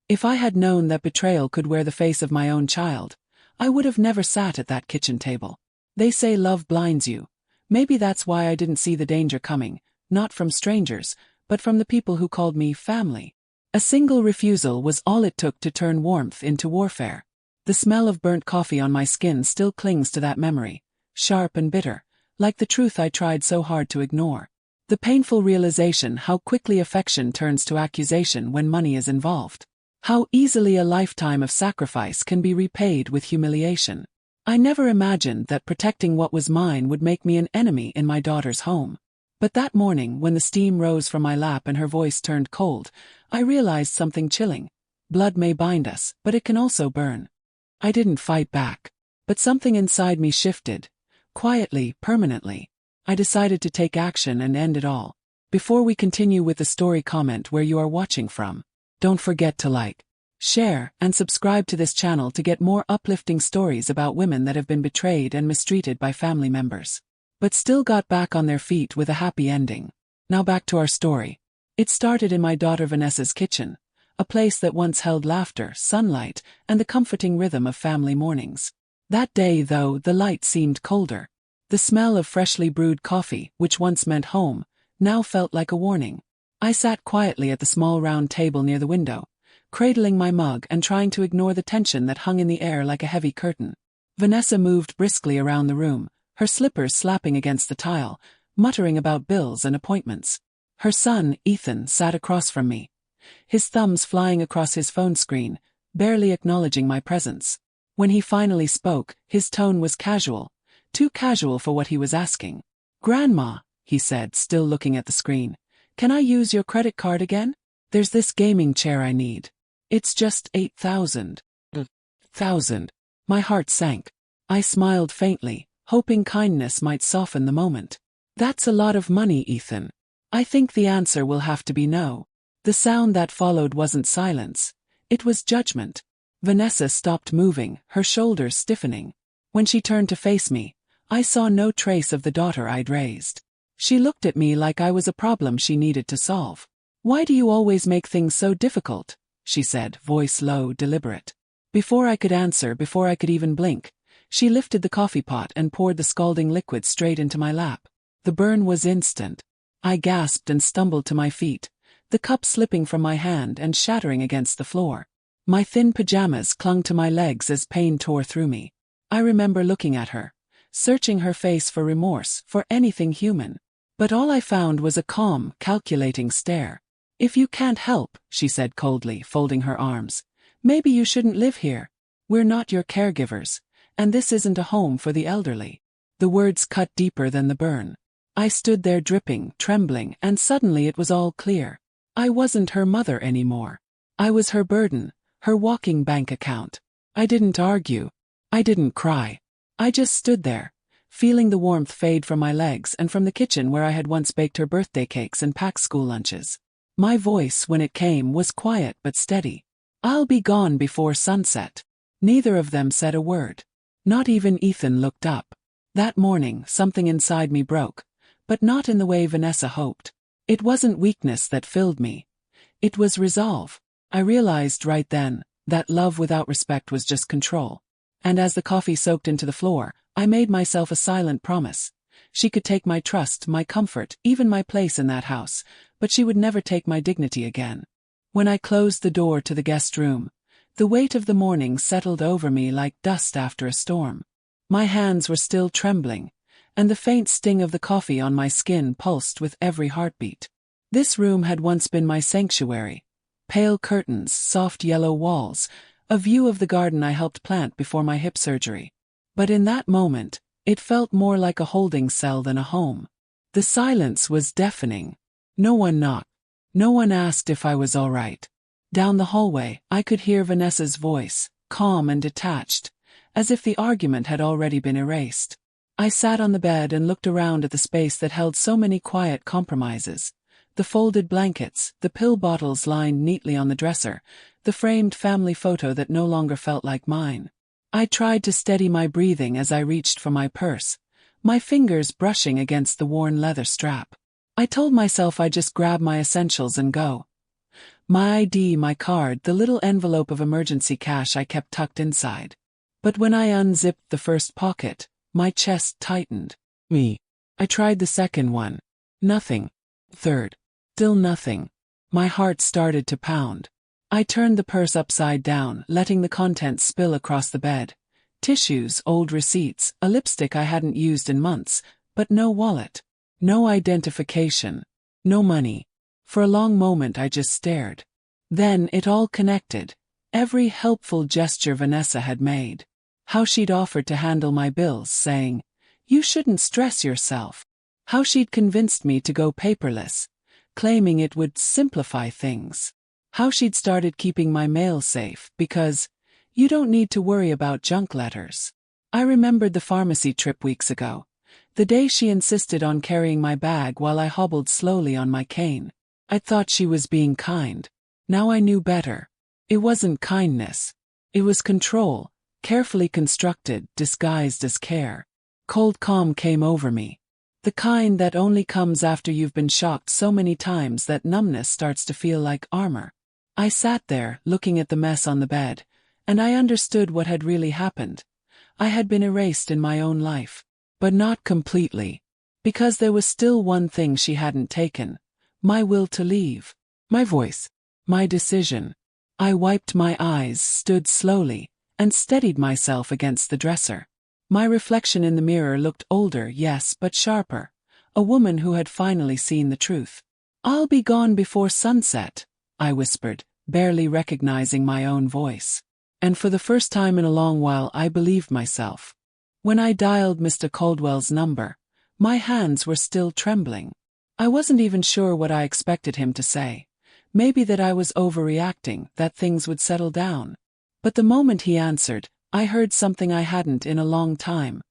If I had known that betrayal could wear the face of my own child, I would have never sat at that kitchen table. They say love blinds you. Maybe that's why I didn't see the danger coming, not from strangers, but from the people who called me family. A single refusal was all it took to turn warmth into warfare. The smell of burnt coffee on my skin still clings to that memory, sharp and bitter, like the truth I tried so hard to ignore. The painful realization how quickly affection turns to accusation when money is involved. How easily a lifetime of sacrifice can be repaid with humiliation. I never imagined that protecting what was mine would make me an enemy in my daughter's home. But that morning, when the steam rose from my lap and her voice turned cold, I realized something chilling. Blood may bind us, but it can also burn. I didn't fight back. But something inside me shifted. Quietly, permanently. I decided to take action and end it all. Before we continue with the story, comment where you are watching from. Don't forget to like, share, and subscribe to this channel to get more uplifting stories about women that have been betrayed and mistreated by family members, but still got back on their feet with a happy ending. Now back to our story. It started in my daughter Vanessa's kitchen, a place that once held laughter, sunlight, and the comforting rhythm of family mornings. That day, though, the light seemed colder. The smell of freshly brewed coffee, which once meant home, now felt like a warning. I sat quietly at the small round table near the window, cradling my mug and trying to ignore the tension that hung in the air like a heavy curtain. Vanessa moved briskly around the room, her slippers slapping against the tile, muttering about bills and appointments. Her son, Ethan, sat across from me, his thumbs flying across his phone screen, barely acknowledging my presence. When he finally spoke, his tone was casual, too casual for what he was asking. "Grandma," he said, still looking at the screen, "can I use your credit card again? There's this gaming chair I need. It's just 8,000. My heart sank. I smiled faintly, hoping kindness might soften the moment. "That's a lot of money, Ethan. I think the answer will have to be no." The sound that followed wasn't silence. It was judgment. Vanessa stopped moving, her shoulders stiffening. When she turned to face me, I saw no trace of the daughter I'd raised. She looked at me like I was a problem she needed to solve. "Why do you always make things so difficult?" she said, voice low, deliberate. Before I could answer, before I could even blink, she lifted the coffee pot and poured the scalding liquid straight into my lap. The burn was instant. I gasped and stumbled to my feet, the cup slipping from my hand and shattering against the floor. My thin pajamas clung to my legs as pain tore through me. I remember looking at her, searching her face for remorse, for anything human. But all I found was a calm, calculating stare. "If you can't help," she said coldly, folding her arms, "maybe you shouldn't live here. We're not your caregivers, and this isn't a home for the elderly." The words cut deeper than the burn. I stood there dripping, trembling, and suddenly it was all clear. I wasn't her mother anymore. I was her burden, her walking bank account. I didn't argue. I didn't cry. I just stood there, feeling the warmth fade from my legs and from the kitchen where I had once baked her birthday cakes and packed school lunches. My voice, when it came, was quiet but steady. "I'll be gone before sunset." Neither of them said a word. Not even Ethan looked up. That morning, something inside me broke, but not in the way Vanessa hoped. It wasn't weakness that filled me. It was resolve. I realized right then that love without respect was just control. And as the coffee soaked into the floor, I made myself a silent promise. She could take my trust, my comfort, even my place in that house, but she would never take my dignity again. When I closed the door to the guest room, the weight of the morning settled over me like dust after a storm. My hands were still trembling, and the faint sting of the coffee on my skin pulsed with every heartbeat. This room had once been my sanctuary. Pale curtains, soft yellow walls, a view of the garden I helped plant before my hip surgery. But in that moment, it felt more like a holding cell than a home. The silence was deafening. No one knocked. No one asked if I was all right. Down the hallway, I could hear Vanessa's voice, calm and detached, as if the argument had already been erased. I sat on the bed and looked around at the space that held so many quiet compromises. The folded blankets, the pill bottles lined neatly on the dresser, the framed family photo that no longer felt like mine. I tried to steady my breathing as I reached for my purse, my fingers brushing against the worn leather strap. I told myself I'd just grab my essentials and go. My ID, my card, the little envelope of emergency cash I kept tucked inside. But when I unzipped the first pocket, my chest tightened. I tried the second one. Nothing. Third. Still nothing. My heart started to pound. I turned the purse upside down, letting the contents spill across the bed. Tissues, old receipts, a lipstick I hadn't used in months, but no wallet. No identification. No money. For a long moment I just stared. Then it all connected. Every helpful gesture Vanessa had made. How she'd offered to handle my bills, saying, "You shouldn't stress yourself." How she'd convinced me to go paperless, claiming it would simplify things. How she'd started keeping my mail safe because you don't need to worry about junk letters. I remembered the pharmacy trip weeks ago. The day she insisted on carrying my bag while I hobbled slowly on my cane. I thought she was being kind. Now I knew better. It wasn't kindness. It was control, carefully constructed, disguised as care. Cold calm came over me. The kind that only comes after you've been shocked so many times that numbness starts to feel like armor. I sat there, looking at the mess on the bed, and I understood what had really happened. I had been erased in my own life. But not completely. Because there was still one thing she hadn't taken. My will to leave. My voice. My decision. I wiped my eyes, stood slowly, and steadied myself against the dresser. My reflection in the mirror looked older, yes, but sharper. A woman who had finally seen the truth. "I'll be gone before sunset," I whispered, barely recognizing my own voice. And for the first time in a long while I believed myself. When I dialed Mr. Caldwell's number, my hands were still trembling. I wasn't even sure what I expected him to say. Maybe that I was overreacting, that things would settle down. But the moment he answered, I heard something I hadn't in a long time.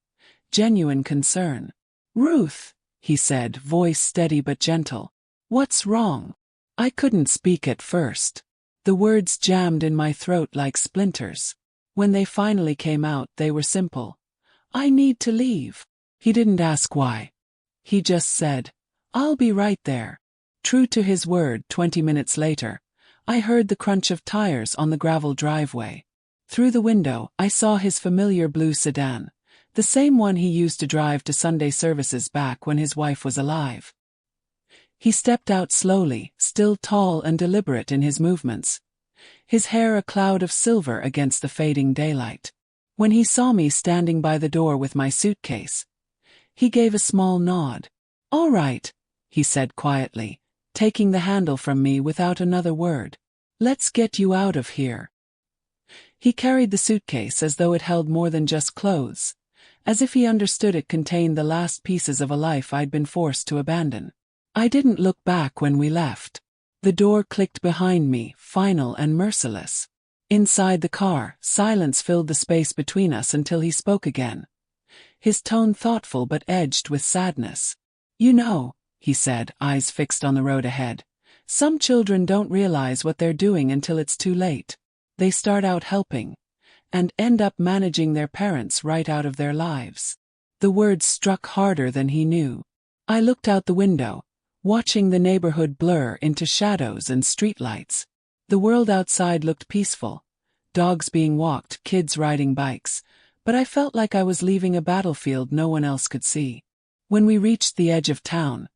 Genuine concern. "Ruth," he said, voice steady but gentle. "What's wrong?" I couldn't speak at first. The words jammed in my throat like splinters. When they finally came out, they were simple. "I need to leave." He didn't ask why. He just said, "I'll be right there." True to his word, 20 minutes later, I heard the crunch of tires on the gravel driveway. Through the window, I saw his familiar blue sedan, the same one he used to drive to Sunday services back when his wife was alive. He stepped out slowly, still tall and deliberate in his movements. His hair a cloud of silver against the fading daylight. When he saw me standing by the door with my suitcase, he gave a small nod. "All right," he said quietly, taking the handle from me without another word. "Let's get you out of here." He carried the suitcase as though it held more than just clothes, as if he understood it contained the last pieces of a life I'd been forced to abandon. I didn't look back when we left. The door clicked behind me, final and merciless. Inside the car, silence filled the space between us until he spoke again. His tone thoughtful but edged with sadness. "You know," he said, eyes fixed on the road ahead, "some children don't realize what they're doing until it's too late. They start out helping, and end up managing their parents right out of their lives." The words struck harder than he knew. I looked out the window, watching the neighborhood blur into shadows and streetlights. The world outside looked peaceful. Dogs being walked, kids riding bikes, but I felt like I was leaving a battlefield no one else could see. When we reached the edge of town,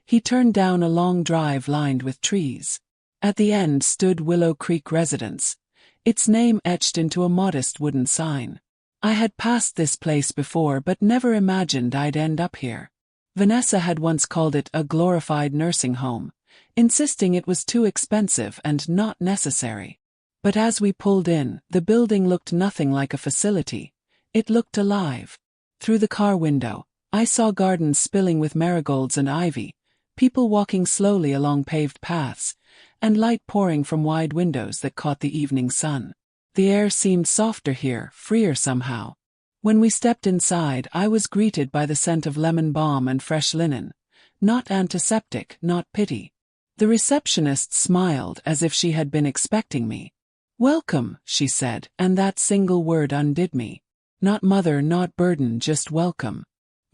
he turned down a long drive lined with trees. At the end stood Willow Creek Residence, its name etched into a modest wooden sign. I had passed this place before but never imagined I'd end up here. Vanessa had once called it a glorified nursing home, insisting it was too expensive and not necessary. But as we pulled in, the building looked nothing like a facility. It looked alive. Through the car window, I saw gardens spilling with marigolds and ivy, people walking slowly along paved paths, and light pouring from wide windows that caught the evening sun. The air seemed softer here, freer somehow. When we stepped inside, I was greeted by the scent of lemon balm and fresh linen. Not antiseptic, not pity. The receptionist smiled as if she had been expecting me. "Welcome," she said, and that single word undid me. Not mother, not burden, just welcome.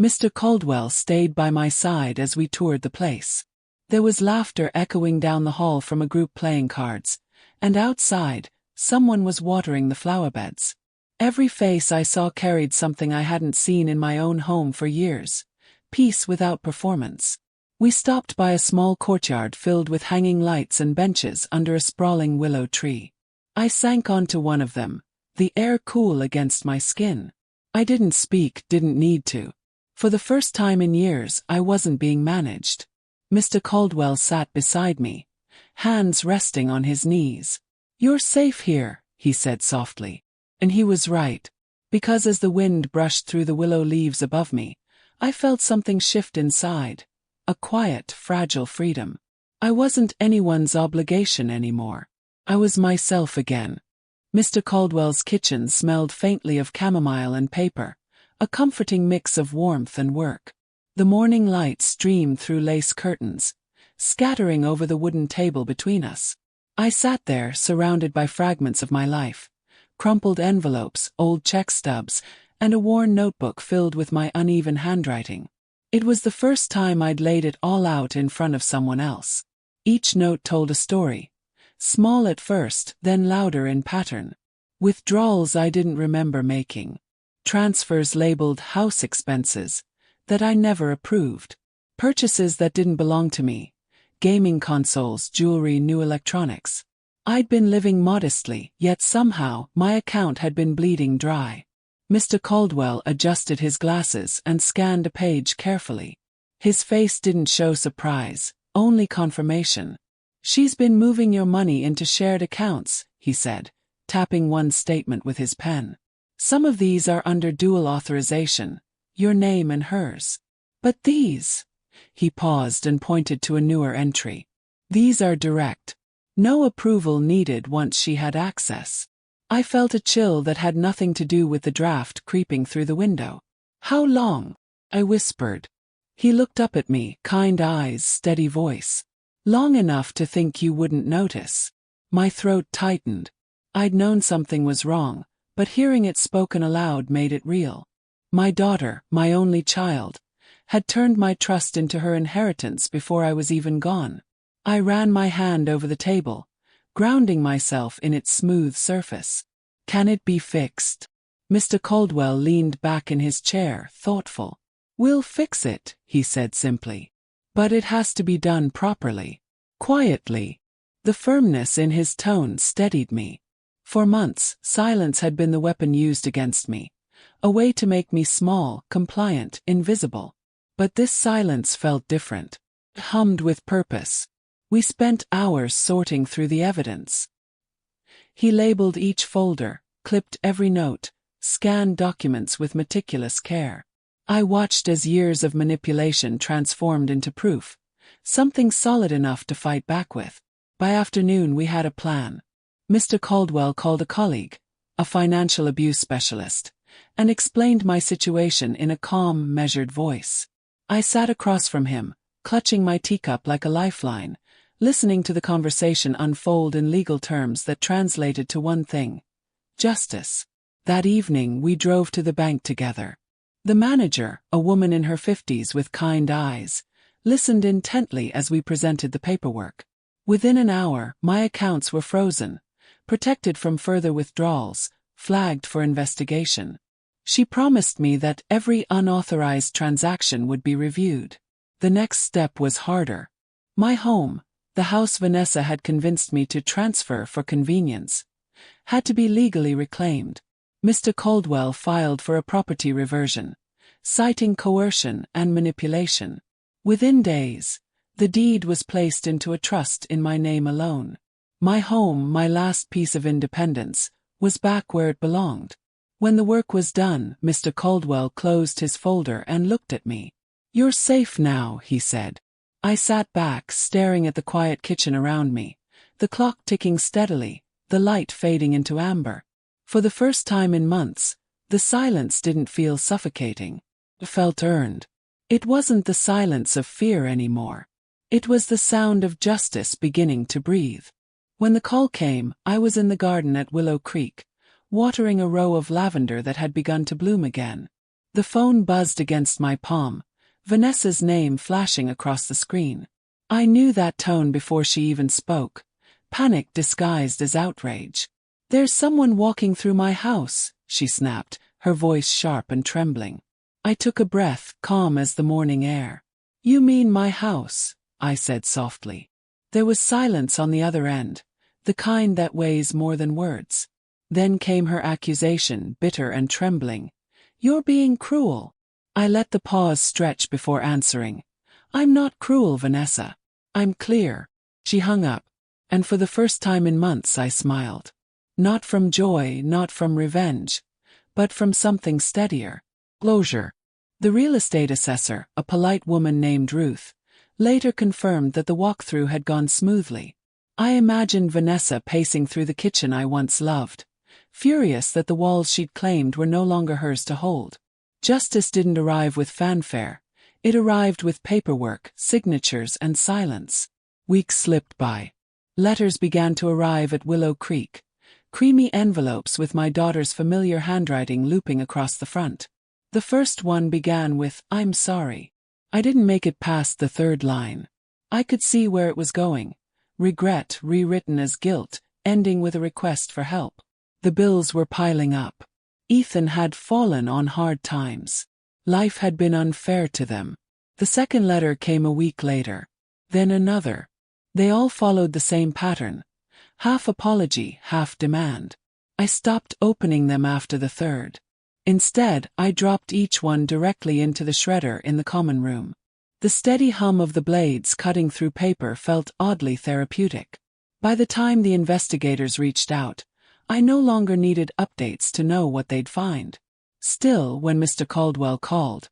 Mr. Caldwell stayed by my side as we toured the place. There was laughter echoing down the hall from a group playing cards, and outside, someone was watering the flower beds. Every face I saw carried something I hadn't seen in my own home for years: peace without performance. We stopped by a small courtyard filled with hanging lights and benches under a sprawling willow tree. I sank onto one of them, the air cool against my skin. I didn't speak, didn't need to. For the first time in years, I wasn't being managed. Mr. Caldwell sat beside me, hands resting on his knees. "You're safe here," he said softly. And he was right, because as the wind brushed through the willow leaves above me, I felt something shift inside, a quiet, fragile freedom. I wasn't anyone's obligation anymore. I was myself again. Mr. Caldwell's kitchen smelled faintly of chamomile and paper, a comforting mix of warmth and work. The morning light streamed through lace curtains, scattering over the wooden table between us. I sat there, surrounded by fragments of my life, crumpled envelopes, old check stubs, and a worn notebook filled with my uneven handwriting. It was the first time I'd laid it all out in front of someone else. Each note told a story, small at first, then louder in pattern. Withdrawals I didn't remember making. Transfers labeled house expenses that I never approved. Purchases that didn't belong to me. Gaming consoles, jewelry, new electronics. I'd been living modestly, yet somehow my account had been bleeding dry. Mr. Caldwell adjusted his glasses and scanned a page carefully. His face didn't show surprise, only confirmation. "She's been moving your money into shared accounts," he said, tapping one statement with his pen. "Some of these are under dual authorization, your name and hers. But these..." He paused and pointed to a newer entry. "These are direct. No approval needed once she had access." I felt a chill that had nothing to do with the draft creeping through the window. "How long?" I whispered. He looked up at me, kind eyes, steady voice. "Long enough to think you wouldn't notice." My throat tightened. I'd known something was wrong, but hearing it spoken aloud made it real. My daughter, my only child, had turned my trust into her inheritance before I was even gone. I ran my hand over the table, grounding myself in its smooth surface. "Can it be fixed?" Mr. Caldwell leaned back in his chair, thoughtful. "We'll fix it," he said simply. "But it has to be done properly." Quietly. The firmness in his tone steadied me. For months, silence had been the weapon used against me, a way to make me small, compliant, invisible. But this silence felt different. It hummed with purpose. We spent hours sorting through the evidence. He labeled each folder, clipped every note, scanned documents with meticulous care. I watched as years of manipulation transformed into proof, something solid enough to fight back with. By afternoon we had a plan. Mr. Caldwell called a colleague, a financial abuse specialist, and explained my situation in a calm, measured voice. I sat across from him, clutching my teacup like a lifeline, listening to the conversation unfold in legal terms that translated to one thing: justice. That evening we drove to the bank together. The manager, a woman in her 50s with kind eyes, listened intently as we presented the paperwork. Within an hour, my accounts were frozen, protected from further withdrawals, flagged for investigation. She promised me that every unauthorized transaction would be reviewed. The next step was harder. My home, the house Vanessa had convinced me to transfer for convenience, had to be legally reclaimed. Mr. Caldwell filed for a property reversion, citing coercion and manipulation. Within days, the deed was placed into a trust in my name alone. My home, my last piece of independence, was back where it belonged. When the work was done, Mr. Caldwell closed his folder and looked at me. "You're safe now," he said. I sat back, staring at the quiet kitchen around me, the clock ticking steadily, the light fading into amber. For the first time in months, the silence didn't feel suffocating. It felt earned. It wasn't the silence of fear anymore. It was the sound of justice beginning to breathe. When the call came, I was in the garden at Willow Creek, watering a row of lavender that had begun to bloom again. The phone buzzed against my palm, Vanessa's name flashing across the screen. I knew that tone before she even spoke, panic disguised as outrage. "There's someone walking through my house," she snapped, her voice sharp and trembling. I took a breath, calm as the morning air. "You mean my house?" I said softly. There was silence on the other end, the kind that weighs more than words. Then came her accusation, bitter and trembling. "You're being cruel." I let the pause stretch before answering. "I'm not cruel, Vanessa. I'm clear." She hung up, and for the first time in months I smiled. Not from joy, not from revenge, but from something steadier. Closure. The real estate assessor, a polite woman named Ruth, later confirmed that the walkthrough had gone smoothly. I imagined Vanessa pacing through the kitchen I once loved, furious that the walls she'd claimed were no longer hers to hold. Justice didn't arrive with fanfare. It arrived with paperwork, signatures, and silence. Weeks slipped by. Letters began to arrive at Willow Creek, creamy envelopes with my daughter's familiar handwriting looping across the front. The first one began with, "I'm sorry." I didn't make it past the third line. I could see where it was going. Regret rewritten as guilt, ending with a request for help. The bills were piling up. Ethan had fallen on hard times. Life had been unfair to them. The second letter came a week later. Then another. They all followed the same pattern. Half apology, half demand. I stopped opening them after the third. Instead, I dropped each one directly into the shredder in the common room. The steady hum of the blades cutting through paper felt oddly therapeutic. By the time the investigators reached out, I no longer needed updates to know what they'd find. Still, when Mr. Caldwell called,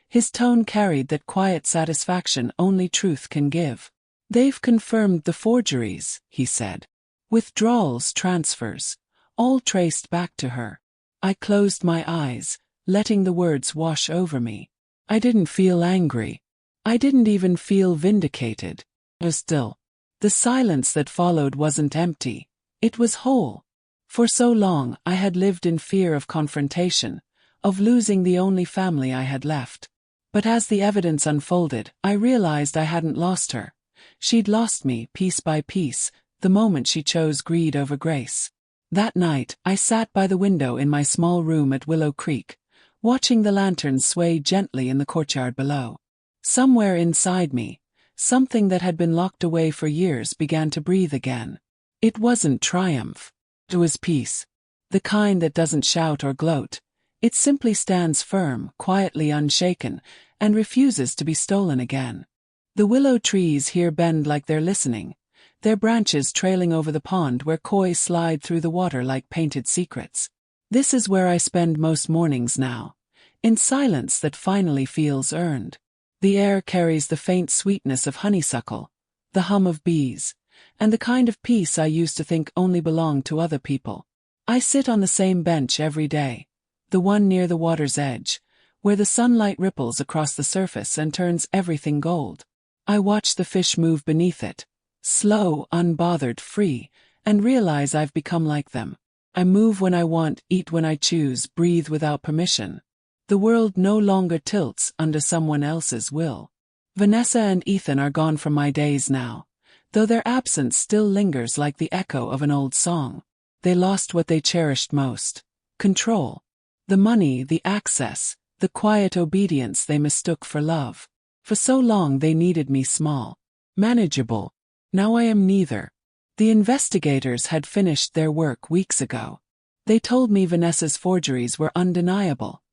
his tone carried that quiet satisfaction only truth can give. "They've confirmed the forgeries," he said. "Withdrawals, transfers, all traced back to her." I closed my eyes, letting the words wash over me. I didn't feel angry. I didn't even feel vindicated. Still, the silence that followed wasn't empty. It was whole. For so long, I had lived in fear of confrontation, of losing the only family I had left. But as the evidence unfolded, I realized I hadn't lost her. She'd lost me, piece by piece, the moment she chose greed over grace. That night, I sat by the window in my small room at Willow Creek, watching the lanterns sway gently in the courtyard below. Somewhere inside me, something that had been locked away for years began to breathe again. It wasn't triumph. It was peace. The kind that doesn't shout or gloat. It simply stands firm, quietly unshaken, and refuses to be stolen again. The willow trees here bend like they're listening, their branches trailing over the pond where koi slide through the water like painted secrets. This is where I spend most mornings now, in silence that finally feels earned. The air carries the faint sweetness of honeysuckle, the hum of bees, and the kind of peace I used to think only belonged to other people. I sit on the same bench every day, the one near the water's edge, where the sunlight ripples across the surface and turns everything gold. I watch the fish move beneath it, slow, unbothered, free, and realize I've become like them. I move when I want, eat when I choose, breathe without permission. The world no longer tilts under someone else's will. Vanessa and Ethan are gone from my days now, though their absence still lingers like the echo of an old song. They lost what they cherished most: control. The money, the access, the quiet obedience they mistook for love. For so long they needed me small, manageable. Now I am neither. The investigators had finished their work weeks ago. They told me Vanessa's forgeries were undeniable.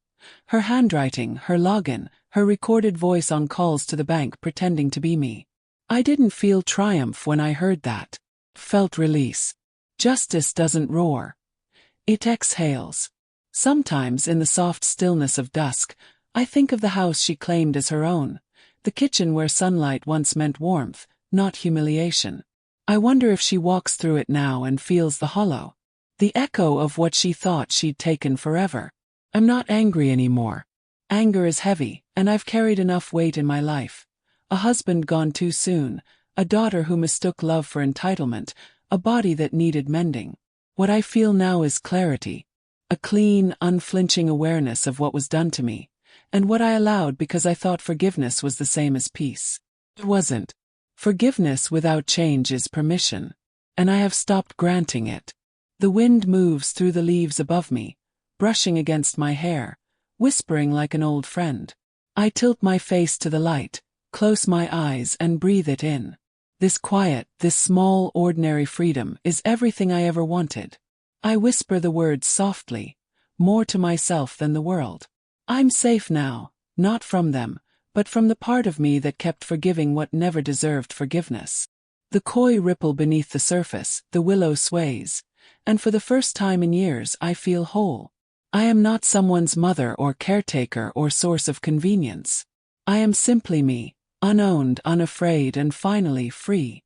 Her handwriting, her login, her recorded voice on calls to the bank pretending to be me. I didn't feel triumph when I heard that. Felt release. Justice doesn't roar. It exhales. Sometimes in the soft stillness of dusk, I think of the house she claimed as her own, the kitchen where sunlight once meant warmth, not humiliation. I wonder if she walks through it now and feels the hollow, the echo of what she thought she'd taken forever. I'm not angry anymore. Anger is heavy, and I've carried enough weight in my life. A husband gone too soon, a daughter who mistook love for entitlement, a body that needed mending. What I feel now is clarity, a clean, unflinching awareness of what was done to me, and what I allowed because I thought forgiveness was the same as peace. It wasn't. Forgiveness without change is permission, and I have stopped granting it. The wind moves through the leaves above me, brushing against my hair, whispering like an old friend. I tilt my face to the light, close my eyes and breathe it in. This quiet, this small, ordinary freedom is everything I ever wanted. I whisper the words softly, more to myself than the world. I'm safe now, not from them, but from the part of me that kept forgiving what never deserved forgiveness. The koi ripple beneath the surface, the willow sways, and for the first time in years I feel whole. I am not someone's mother or caretaker or source of convenience. I am simply me, unowned, unafraid, and finally free.